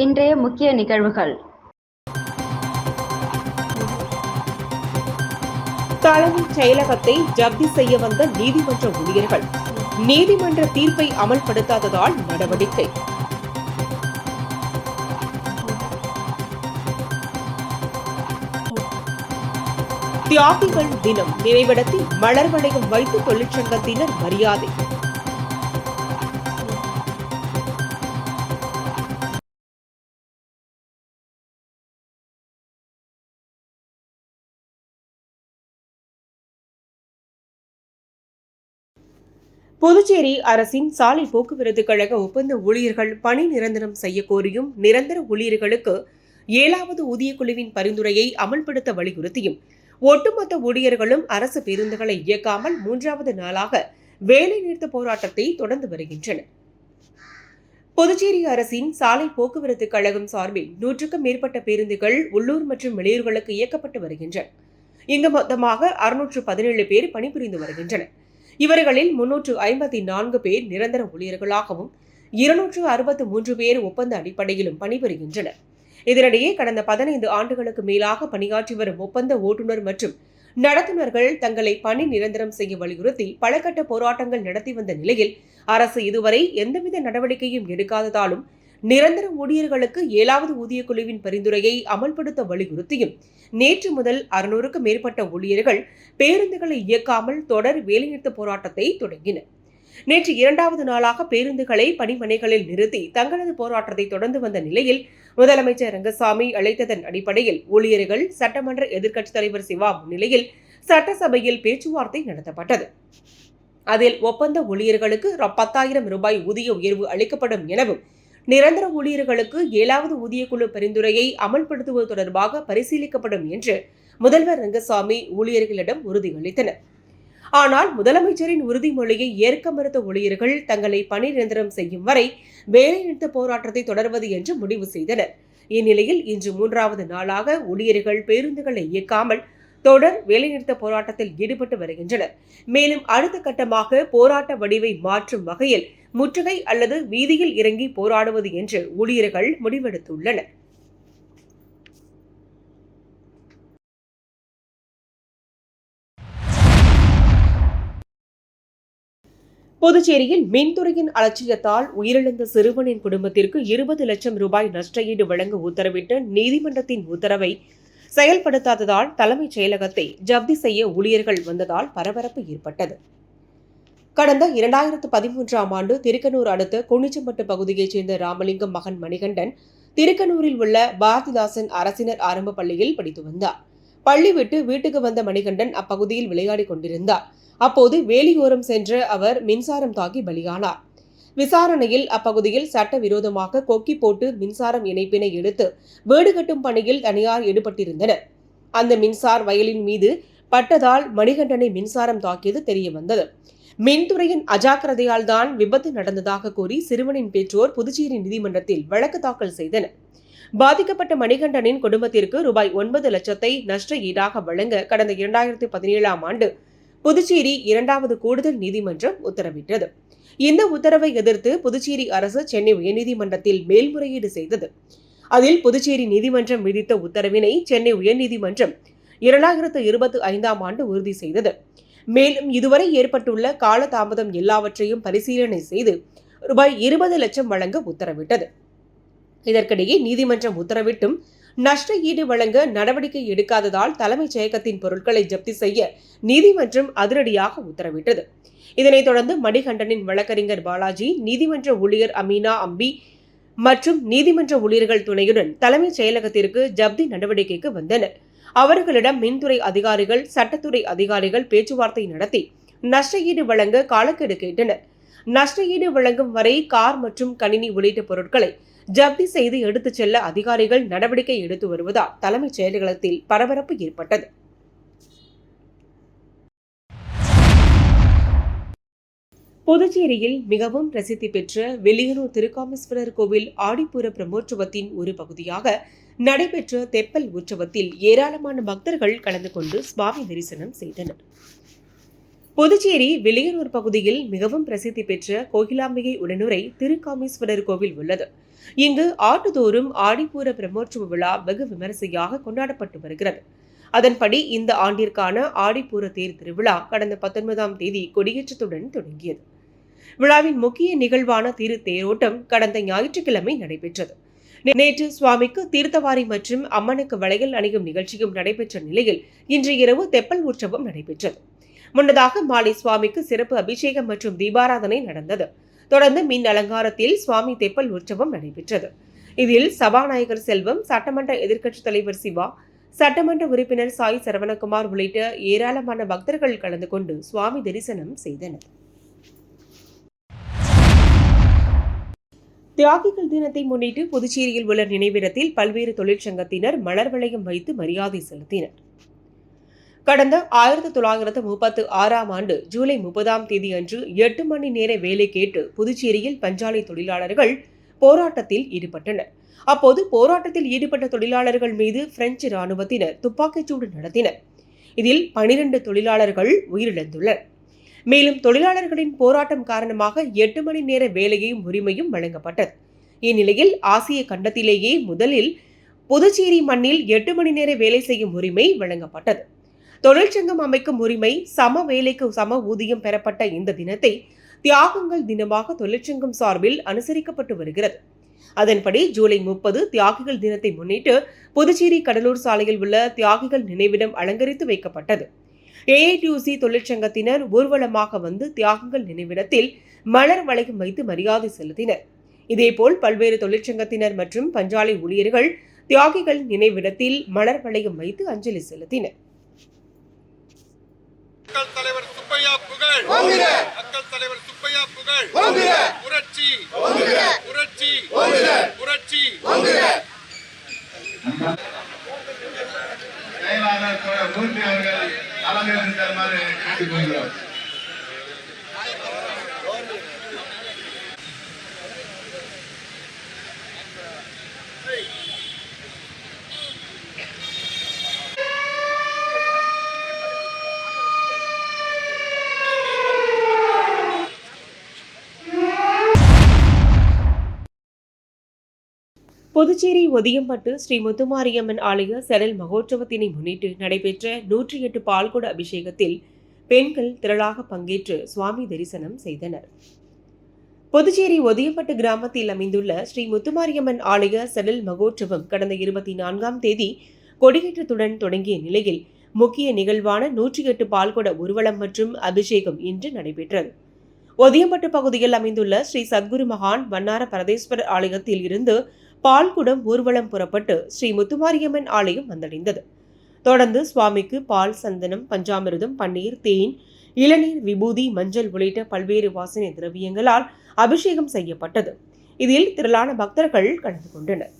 இன்றைய முக்கிய நிகழ்வுகள். தலைமைச் செயலகத்தை ஜப்தி செய்ய வந்த நீதிமன்ற ஊழியர்கள் நீதிமன்ற தீர்ப்பை அமல்படுத்தாததால் நடவடிக்கை. தியாகிகள் தினம் நினைவிடத்தில் மலர் வளையம் வைத்து தொழிற்சங்கத்தினர் மரியாதை. புதுச்சேரி அரசின் சாலை போக்குவரத்து கழக ஒப்பந்த ஊழியர்கள் பணி நிரந்தரம் செய்ய கோரியும் நிரந்தர ஊழியர்களுக்கு 7வது ஊதியக்குழுவின் பரிந்துரையை அமல்படுத்த வலியுறுத்தியும் ஒட்டுமொத்த ஊழியர்களும் அரசு பேருந்துகளை இயக்காமல் 3வது நாளாக வேலைநிறுத்த போராட்டத்தை தொடர்ந்து வருகின்றனர். புதுச்சேரி அரசின் சாலை போக்குவரத்து கழகம் சார்பில் 100க்கும் மேற்பட்ட பேருந்துகள் உள்ளூர் மற்றும் வெளியூர்களுக்கு இயக்கப்பட்டு வருகின்றன. இங்கு மொத்தமாக 617 பேர் பணிபுரிந்து வருகின்றனர். இவர்களில் 354 பேர் நிரந்தர ஊழியர்களாகவும் 263 பேர் ஒப்பந்த அடிப்படையிலும் பணிபுரிகின்றனர். இதனிடையே கடந்த 15 ஆண்டுகளுக்கு மேலாக பணியாற்றி வரும் ஒப்பந்த ஓட்டுநர் மற்றும் நடத்துனர்கள் தங்களை பணி நிரந்தரம் செய்ய வலியுறுத்தி பல கட்ட போராட்டங்கள் நடத்தி வந்த நிலையில் அரசு இதுவரை எந்தவித நடவடிக்கையும் எடுக்காததாலும் நிரந்தர ஊழியர்களுக்கு 7வது ஊதியக்குழுவின் பரிந்துரையை அமல்படுத்த வலியுறுத்தியும் நேற்று முதல் 600க்கும் மேற்பட்ட ஊழியர்கள் பேருந்துகளை இயக்காமல் தொடர் வேலைநிறுத்த போராட்டத்தை தொடங்கினர். நேற்று 2வது நாளாக பேருந்துகளை பணிமனைகளில் நிறுத்தி தங்களது போராட்டத்தை தொடர்ந்து வந்த நிலையில் முதலமைச்சர் ரங்கசாமி அழைத்ததன் அடிப்படையில் ஊழியர்கள் சட்டமன்ற எதிர்க்கட்சித் தலைவர் சிவா முன்னிலையில் சட்டசபையில் பேச்சுவார்த்தை நடத்தப்பட்டது. அதில் ஒப்பந்த ஊழியர்களுக்கு 10,000 ரூபாய் ஊதிய உயர்வு அளிக்கப்படும் எனவும் நிரந்தர ஊழியர்களுக்கு 7வது ஊதியக்குழு பரிந்துரையை அமல்படுத்துவது தொடர்பாக பரிசீலிக்கப்படும் என்று முதல்வர் ரங்கசாமி ஊழியர்களிடம் உறுதியளித்தனர். ஆனால் முதலமைச்சரின் உறுதிமொழியை ஏற்க மறுத்த ஊழியர்கள் தங்களை பணி நிரந்தரம் செய்யும் வரை வேலைநிறுத்த போராட்டத்தை தொடர்வது என்று முடிவு செய்தனர். இந்நிலையில் இன்று 3வது நாளாக ஊழியர்கள் பேருந்துகளை இயக்காமல் தொடர் வேலைநிறுத்த போராட்டத்தில் ஈடுபட்டு வருகின்றனர். மேலும் அடுத்த கட்டமாக போராட்ட வடிவை மாற்றும் வகையில் முற்றுகை அல்லது வீதியில் இறங்கி போராடுவது என்று ஊழியர்கள் முடிவெடுத்துள்ளனர். புதுச்சேரியில் மின்துறையின் அலட்சியத்தால் உயிரிழந்த சிறுவனின் குடும்பத்திற்கு 20 லட்சம் ரூபாய் நஷ்டஈடு வழங்க உத்தரவிட்ட நீதிமன்றத்தின் உத்தரவை செயல்படுத்தாததால் தலைமைச் செயலகத்தை ஜப்தி செய்ய ஊழியர்கள் வந்ததால் பரபரப்பு ஏற்பட்டது. கடந்த 2013ஆம் ஆண்டு திருக்கனூர் அடுத்த குனிச்சம்பட்டு பகுதியைச் சேர்ந்த ராமலிங்கம் மகன் மணிகண்டன் திருக்கனூரில் உள்ள பாரதிதாசன் அரசினர் ஆரம்ப பள்ளியில் படித்து வந்தார். பள்ளி விட்டு வீட்டுக்கு வந்த மணிகண்டன் அப்பகுதியில் விளையாடிக் கொண்டிருந்தார். அப்போது வேலியோரம் சென்ற அவர் மின்சாரம் தாக்கி பலியானார். விசாரணையில் அப்பகுதியில் சட்டவிரோதமாக கொக்கி போட்டு மின்சாரம் இணைப்பினை எடுத்து வீடு கட்டும் பணியில் தனியார் ஈடுபட்டிருந்தனர். அந்த மின்சார வயலின் மீது பட்டதால் மணிகண்டனை மின்சாரம் தாக்கியது தெரியவந்தது. மின்துறையின் அஜாக்கிரதையால் தான் விபத்து நடந்ததாக கூறி சிறுவனின் பெற்றோர் புதுச்சேரி நீதிமன்றத்தில் வழக்கு தாக்கல் செய்தனர். பாதிக்கப்பட்ட மணிகண்டனின் குடும்பத்திற்கு ரூபாய் 9 லட்சத்தை நஷ்ட ஈடாக வழங்க கடந்த 2017ஆம் ஆண்டு புதுச்சேரி 2வது கூடுதல் நீதிமன்றம் உத்தரவிட்டது. இந்த உத்தரவை எதிர்த்து புதுச்சேரி அரசு சென்னை உயர்நீதிமன்றத்தில் மேல்முறையீடு செய்தது. அதில் புதுச்சேரி நீதிமன்றம் விதித்த உத்தரவினை சென்னை உயர்நீதிமன்றம் 2025ஆம் ஆண்டு உறுதி செய்தது. மேலும் இதுவரை ஏற்பட்டுள்ள காலதாமதம் எல்லாவற்றையும் பரிசீலனை செய்து ரூபாய் 20 லட்சம் வழங்க உத்தரவிட்டது. இதற்கிடையே நீதிமன்றம் உத்தரவிட்டும் நஷ்ட ஈடு வழங்க நடவடிக்கை எடுக்காததால் தலைமைச் செயலகத்தின் பொருட்களை ஜப்தி செய்ய நீதிமன்றம் அதிரடியாக உத்தரவிட்டது. இதனைத் தொடர்ந்து மணிகண்டனின் வழக்கறிஞர் பாலாஜி, நீதிமன்ற ஊழியர் அமீனா அம்பி மற்றும் நீதிமன்ற ஊழியர்கள் துணையுடன் தலைமைச் செயலகத்திற்கு ஜப்தி நடவடிக்கைக்கு வந்தனர். அவர்களிடம் மின்துறை அதிகாரிகள், சட்டத்துறை அதிகாரிகள் பேச்சுவார்த்தை நடத்தி நஷ்ட ஈடு வழங்க காலக்கெடு கேட்டனர். நஷ்ட ஈடு வழங்கும் வரை கார் மற்றும் கணினி உள்ளிட்ட பொருட்களை ஜப்தி செய்து எடுத்துச் செல்ல அதிகாரிகள் நடவடிக்கை எடுத்து வருவதால் தலைமைச் செயலகத்தில் பரபரப்பு ஏற்பட்டது. புதுச்சேரியில் மிகவும் பிரசித்தி பெற்ற வெளியனூர் திருக்காமேஸ்வரர் கோவில் ஆடிப்பூர பிரம்மோற்சவத்தின் ஒரு பகுதியாக நடைபெற்ற தெப்பல் உற்சவத்தில் ஏராளமான பக்தர்கள் கலந்து கொண்டு சுவாமி தரிசனம் செய்தனர். புதுச்சேரி வெளியனூர் பகுதியில் மிகவும் பிரசித்தி பெற்ற கோகிலாம்பிகை உடனுரை திருக்காமேஸ்வரர் கோவில் உள்ளது. இங்கு ஆண்டுதோறும் ஆடிப்பூர பிரம்மோற்சவ விழா வெகு விமரிசையாக கொண்டாடப்பட்டு வருகிறது. அதன்படி இந்த ஆண்டிற்கான ஆடிப்பூர தேர் திருவிழா கடந்த 19ஆம் தேதி கொடியேற்றத்துடன் தொடங்கியது. விழாவின் முக்கிய நிகழ்வான திரு தேரோட்டம் கடந்த ஞாயிற்றுக்கிழமை நடைபெற்றது. நேற்று சுவாமிக்கு தீர்த்தவாரி மற்றும் அம்மனுக்கு வளையல் அணியும் நிகழ்ச்சியும் நடைபெற்ற நிலையில் இன்று இரவு தெப்பல் உற்சவம் நடைபெற்றது. முன்னதாக மாலை சுவாமிக்கு சிறப்பு அபிஷேகம் மற்றும் தீபாராதனை நடந்தது. தொடர்ந்து மின் அலங்காரத்தில் சுவாமி தெப்பல் உற்சவம் நடைபெற்றது. இதில் சபாநாயகர் செல்வம், சட்டமன்ற எதிர்க்கட்சித் தலைவர் சிவா, சட்டமன்ற உறுப்பினர் சாய் சரவணகுமார் உள்ளிட்ட ஏராளமான பக்தர்கள் கலந்து கொண்டு சுவாமி தரிசனம் செய்தனர். தியாகிகள் தினத்தை முன்னிட்டு புதுச்சேரியில் உள்ள நினைவிடத்தில் பல்வேறு தொழிற்சங்கத்தினர் மலர் வளையம் வைத்து மரியாதை செலுத்தினர். கடந்த 1936ஆம் ஆண்டு ஜூலை 30ஆம் தேதி அன்று 8 மணி நேர வேலை கேட்டு புதுச்சேரியில் பஞ்சாலை தொழிலாளர்கள் போராட்டத்தில் ஈடுபட்டனர். அப்போது போராட்டத்தில் ஈடுபட்ட தொழிலாளர்கள் மீது பிரெஞ்சு ராணுவத்தினர் துப்பாக்கிச்சூடு நடத்தினர். இதில் 12 தொழிலாளர்கள் உயிரிழந்துள்ளனர். மேலும் தொழிலாளர்களின் போராட்டம் காரணமாக 8 மணி நேர வேலையும் உரிமையும் வழங்கப்பட்டது. இந்நிலையில் ஆசிய கண்டத்திலேயே முதலில் புதுச்சேரி மண்ணில் 8 மணி நேர வேலை செய்யும் உரிமை வழங்கப்பட்டது. தொழிற்சங்கம் அமைக்கும் உரிமை, சம வேலைக்கு சம ஊதியம் பெறப்பட்ட இந்த தினத்தை தியாகங்கள் தினமாக தொழிற்சங்கம் சார்பில் அனுசரிக்கப்பட்டு வருகிறது. அதன்படி ஜூலை 30 தியாகிகள் தினத்தை முன்னிட்டு புதுச்சேரி கடலூர் சாலையில் உள்ள தியாகிகள் நினைவிடம் அலங்கரித்து வைக்கப்பட்டது. ஏஐடியூசி தொழிற்சங்கத்தினர் ஊர்வலமாக வந்து தியாகங்கள் நினைவிடத்தில் மலர் வளையம் வைத்து மரியாதை செலுத்தினர். இதேபோல் பல்வேறு தொழிற்சங்கத்தினர் மற்றும் பஞ்சாலை ஊழியர்கள் தியாகிகள் நினைவிடத்தில் மலர் வளையம் வைத்து அஞ்சலி செலுத்தினர். மக்கள் தலைவர் சுப்பையா புகழ், மக்கள் தலைவர் சுப்பையா புகழ், புரட்சி புரட்சி புரட்சி. செயலாளர் மூர்த்தி அவர்கள் தலைமையில் தருமாறு கேட்டுக்கொள்கிறோம். புதுச்சேரி ஒதியம்பட்டு ஸ்ரீ முத்துமாரியம்மன் ஆலய சரல் மகோற்சவத்தினை முன்னிட்டு நடைபெற்ற 108 பால்குட அபிஷேகத்தில் பெண்கள் திரளாக பங்கேற்று சுவாமி தரிசனம் செய்தனர். புதுச்சேரி ஒதியம்பட்டு கிராமத்தில் அமைந்துள்ள ஸ்ரீ முத்துமாரியம்மன் ஆலய சரல் மகோற்சவம் கடந்த 24ஆம் தேதி கொடியேற்றத்துடன் தொடங்கிய நிலையில் முக்கிய நிகழ்வான 108 பால்குட ஊர்வலம் மற்றும் அபிஷேகம் இன்று நடைபெற்றது. ஒதியம்பட்டு பகுதியில் அமைந்துள்ள ஸ்ரீ சத்குரு மகான் வண்ணார பரதேஸ்வரர் ஆலயத்தில் இருந்து பால்குடம் ஊர்வலம் புறப்பட்டு ஸ்ரீ முத்துமாரியம்மன் ஆலயம் வந்தடைந்தது. தொடர்ந்து சுவாமிக்கு பால், சந்தனம், பஞ்சாமிர்தம், பன்னீர், தேன், இளநீர், விபூதி, மஞ்சள் உள்ளிட்ட பல்வேறு வாசனை திரவியங்களால் அபிஷேகம் செய்யப்பட்டது. இதில் திரளான பக்தர்கள் கலந்து கொண்டனர்.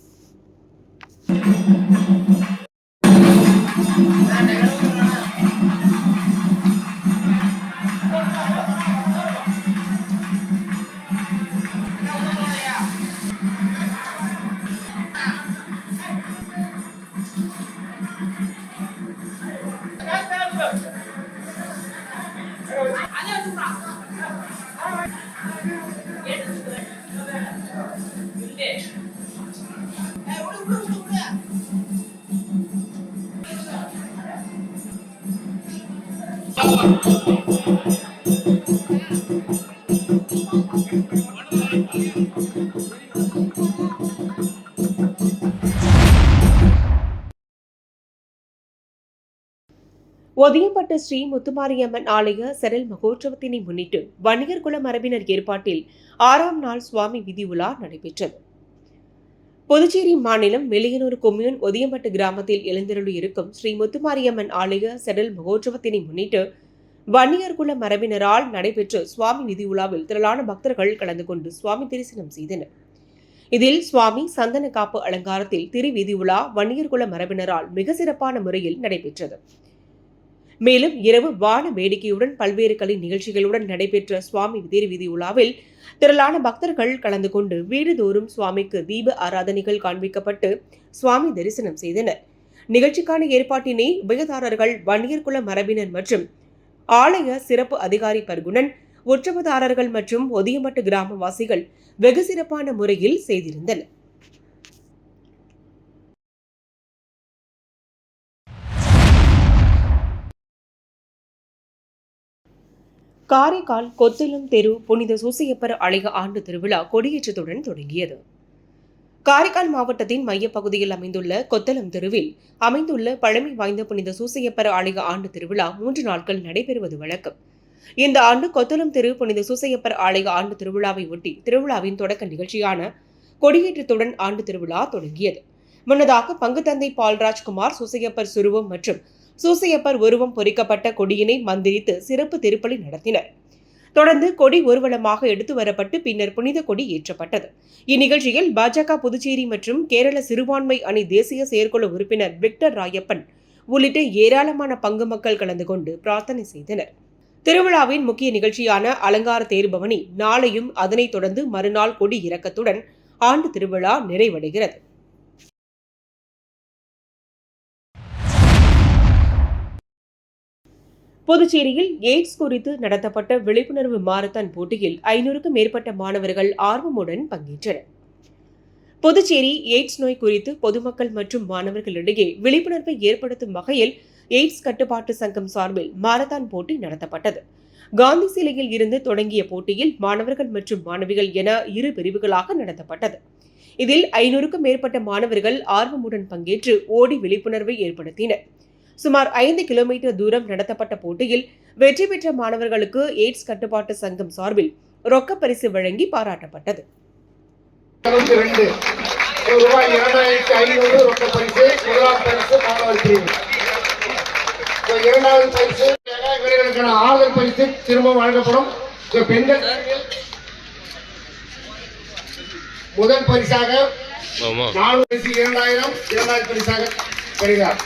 ஒதியம்பட்டு ஸ்ரீ முத்துமாரியம்மன் ஆலய சரல் மகோற்சவத்தினை முன்னிட்டு வன்னியர் குல மரபினர் ஏற்பாட்டில் 6ஆம் நாள் சுவாமி வீதி உலா நடைபெற்றது. புதுச்சேரி மாநிலம் வெளியனூர் கொம்யூன் ஒதியம்பட்டு கிராமத்தில் எழுந்தருளி இருக்கும் ஸ்ரீ முத்துமாரியம்மன் ஆலய சரல் மகோற்சவத்தினை முன்னிட்டு வன்னியர் குல மரபினரால் நடைபெற்ற சுவாமி வீதி உலாவில் திரளான பக்தர்கள் கலந்து கொண்டு சுவாமி தரிசனம் செய்தனர். இதில் சுவாமி சந்தன காப்பு அலங்காரத்தில் திருவீதி உலா வன்னியர் குல மரபினரால் மிக சிறப்பான முறையில் நடைபெற்றது. மேலும் இரவு வான வேடிக்கையுடன் பல்வேறு கலை நிகழ்ச்சிகளுடன் நடைபெற்ற சுவாமி திருவீதி உலாவில் திரளான பக்தர்கள் கலந்து கொண்டு வீடுதோறும் சுவாமிக்கு தீப ஆராதனைகள் காண்பிக்கப்பட்டு சுவாமி தரிசனம் செய்தனர். நிகழ்ச்சிக்கான ஏற்பாட்டினை உபயதாரர்கள் வன்னியர் குல மரபினர் மற்றும் ஆலய சிறப்பு அதிகாரி பர்குணன், உற்சவதாரர்கள் மற்றும் ஒதியமட்டு கிராமவாசிகள் வெகு சிறப்பான முறையில் செய்திருந்தனர். காரைக்கால் கொத்தலம் தெரு புனித சூசையப்பர் ஆலய ஆண்டு திருவிழா கொடியேற்றத்துடன் தொடங்கியது. காரைக்கால் மாவட்டத்தின் மையப்பகுதியில் அமைந்துள்ள கொத்தலம் தெருவில் அமைந்துள்ள பழமை வாய்ந்த புனித சூசையப்பர் ஆலய ஆண்டு திருவிழா 3 நாட்கள் நடைபெறுவது வழக்கம். இந்த ஆண்டு கொத்தலம் தெரு புனித சூசையப்பர் ஆலய ஆண்டு திருவிழாவை ஒட்டி திருவிழாவின் தொடக்க நிகழ்ச்சியான கொடியேற்றத்துடன் ஆண்டு திருவிழா தொடங்கியது. முன்னதாக பங்குத்தந்தை பால்ராஜ்குமார் சூசையப்பர் சுருவம் மற்றும் சூசையப்பர் உருவம் பொறிக்கப்பட்ட கொடியினை மந்திரித்து சிறப்பு திருப்பலி நடத்தினர். தொடர்ந்து கொடி ஊர்வலமாக எடுத்து வரப்பட்டு பின்னர் புனித கொடி ஏற்றப்பட்டது. இந்நிகழ்ச்சியில் பாஜக புதுச்சேரி மற்றும் கேரள சிறுபான்மை அணி தேசிய செயற்குழு உறுப்பினர் விக்டர் ராயப்பன் உள்ளிட்ட ஏராளமான பங்கு மக்கள் கலந்து கொண்டு பிரார்த்தனை செய்தனர். திருவிழாவின் முக்கிய நிகழ்ச்சியான அலங்கார தேர்பவனி நாளையும் அதனைத் தொடர்ந்து மறுநாள் கொடி இறக்கத்துடன் ஆண்டு திருவிழா நிறைவடைகிறது. புதுச்சேரியில் எய்ட்ஸ் குறித்து நடத்தப்பட்ட விழிப்புணர்வு மாரத்தான் போட்டியில் 500க்கும் மேற்பட்ட மாணவர்கள் ஆர்வமுடன் பங்கேற்றனர். புதுச்சேரி எய்ட்ஸ் நோய் குறித்து பொதுமக்கள் மற்றும் மாணவர்களிடையே விழிப்புணர்வை ஏற்படுத்தும் வகையில் எய்ட்ஸ் கட்டுப்பாட்டு சங்கம் சார்பில் மாரத்தான் போட்டி நடத்தப்பட்டது. காந்தி சிலையில் இருந்து தொடங்கிய போட்டியில் மாணவர்கள் மற்றும் மாணவிகள் என 2 பிரிவுகளாக நடத்தப்பட்டது. இதில் 500க்கும் மேற்பட்ட மாணவர்கள் ஆர்வமுடன் பங்கேற்று ஓடி விழிப்புணர்வை ஏற்படுத்தினர். சுமார் 5 கிலோமீட்டர் தூரம் நடத்தப்பட்ட போட்டியில் வெற்றி பெற்ற மாணவர்களுக்கு எய்ட்ஸ் கட்டுப்பாட்டு சங்கம் சார்பில் ரொக்க பரிசு வழங்கி பாராட்டப்பட்டது. ஆறுதல் பரிசு திரும்ப வழங்கப்படும். பெண்கள் முதல் பரிசாக 4 பரிசு 2000 இரண்டாவது பரிசாக பெறுகிறார்.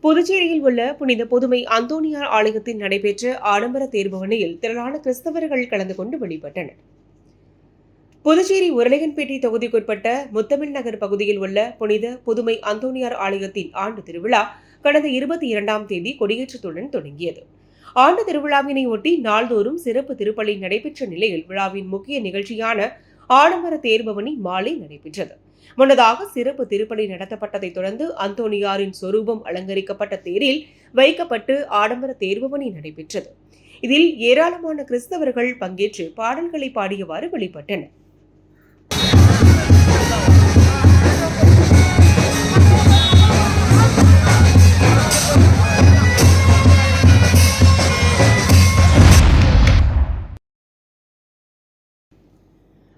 புதுச்சேரியில் உள்ள புனித புதுமை அந்தோனியார் ஆலயத்தில் நடைபெற்ற ஆடம்பர தேர்பவனியில் திரளான கிறிஸ்தவர்கள் கலந்து கொண்டு வழிபட்டனர். புதுச்சேரி உருளையன்பேட்டை தொகுதிக்குட்பட்ட முத்தமிழ் நகர் பகுதியில் உள்ள புனித புதுமை அந்தோனியார் ஆலயத்தின் ஆண்டு திருவிழா கடந்த 22ஆம் தேதி கொடியேற்றத்துடன் தொடங்கியது. ஆண்டு திருவிழாவினை ஒட்டி நாள்தோறும் சிறப்பு திருப்பலி நடைபெற்ற நிலையில் விழாவின் முக்கிய நிகழ்ச்சியான ஆடம்பர தேர்பவனி மாலை நடைபெற்றது. முன்னதாக சிறப்பு திருப்பலி நடத்தப்பட்டதைத் தொடர்ந்து அந்தோனியாரின் சொரூபம் அலங்கரிக்கப்பட்ட தேரில் வைக்கப்பட்டு ஆடம்பர தேர்பவனி நடைபெற்றது. இதில் ஏராளமான கிறிஸ்தவர்கள் பங்கேற்று பாடல்களை பாடியவாறு வழிபட்டனர்.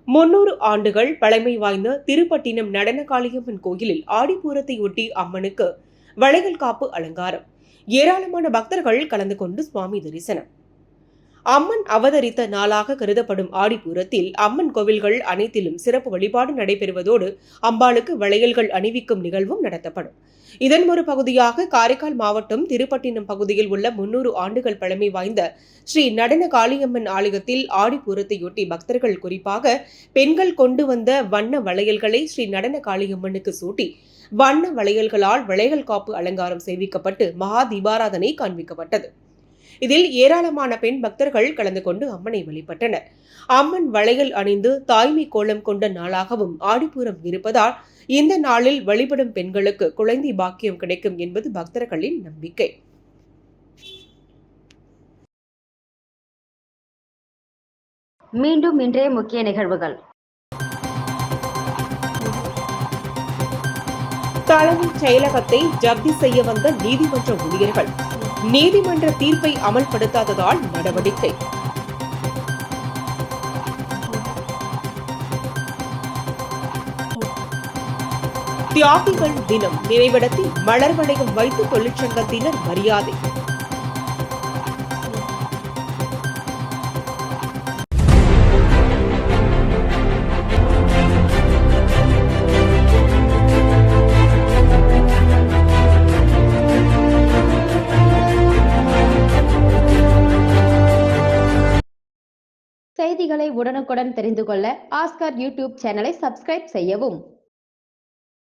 முன்னூறு ஆண்டுகள் பழமை வாய்ந்த திருப்பட்டினம் நடனகாளியம்மன் கோயிலில் ஆடிப்பூரத்தையொட்டி அம்மனுக்கு வளையல் காப்பு அலங்காரம். ஏராளமான பக்தர்கள் கலந்து கொண்டு சுவாமி தரிசனம். அம்மன் அவதரித்த நாளாக கருதப்படும் ஆடிப்பூரத்தில் அம்மன் கோவில்கள் அனைத்திலும் சிறப்பு வழிபாடு நடைபெறுவதோடு அம்பாளுக்கு வளையல்கள் அணிவிக்கும் நிகழ்வும் நடத்தப்படும். இதன் ஒரு பகுதியாக காரைக்கால் மாவட்டம் திருப்பட்டினம் பகுதியில் உள்ள 300 ஆண்டுகள் பழமை வாய்ந்த ஸ்ரீ நடன காளியம்மன் ஆலயத்தில் ஆடிப்பூரத்தையொட்டி பக்தர்கள் குறிப்பாக பெண்கள் கொண்டு வந்த வண்ண வளையல்களை ஸ்ரீ நடன காளியம்மனுக்கு சூட்டி வண்ண வளையல்களால் வளையல் காப்பு அலங்காரம் செய்விக்கப்பட்டு மகா தீபாராதனை காண்பிக்கப்பட்டது. இதில் ஏராளமான பெண் பக்தர்கள் கலந்து கொண்டு அம்மனை வழிபட்டனர். அம்மன் வளையல் அணிந்து தாய்மை கோலம் கொண்ட நாளாகவும் ஆடிப்பூரம் இருப்பதால் இந்த நாளில் வழிபடும் பெண்களுக்கு குழந்தை பாக்கியம் கிடைக்கும் என்பது பக்தர்களின் நம்பிக்கை. மீண்டும் இன்றைய முக்கிய நிகழ்வுகள். தலைமைச் செயலகத்தை ஜப்தி செய்ய வந்த நீதிமன்ற ஊழியர்கள் நீதிமன்ற தீர்ப்பை அமல்படுத்தாததால் நடவடிக்கை. தியாகிகள் தினம் நினைவிடத்தில் மலர் வளையம் வைத்து தொழிற்சங்கத்தினர் மரியாதை. செய்திகளை உடனுக்குடன் தெரிந்து கொள்ள ஆஸ்கார் யூடியூப் சேனலை சப்ஸ்கிரைப் செய்யவும்.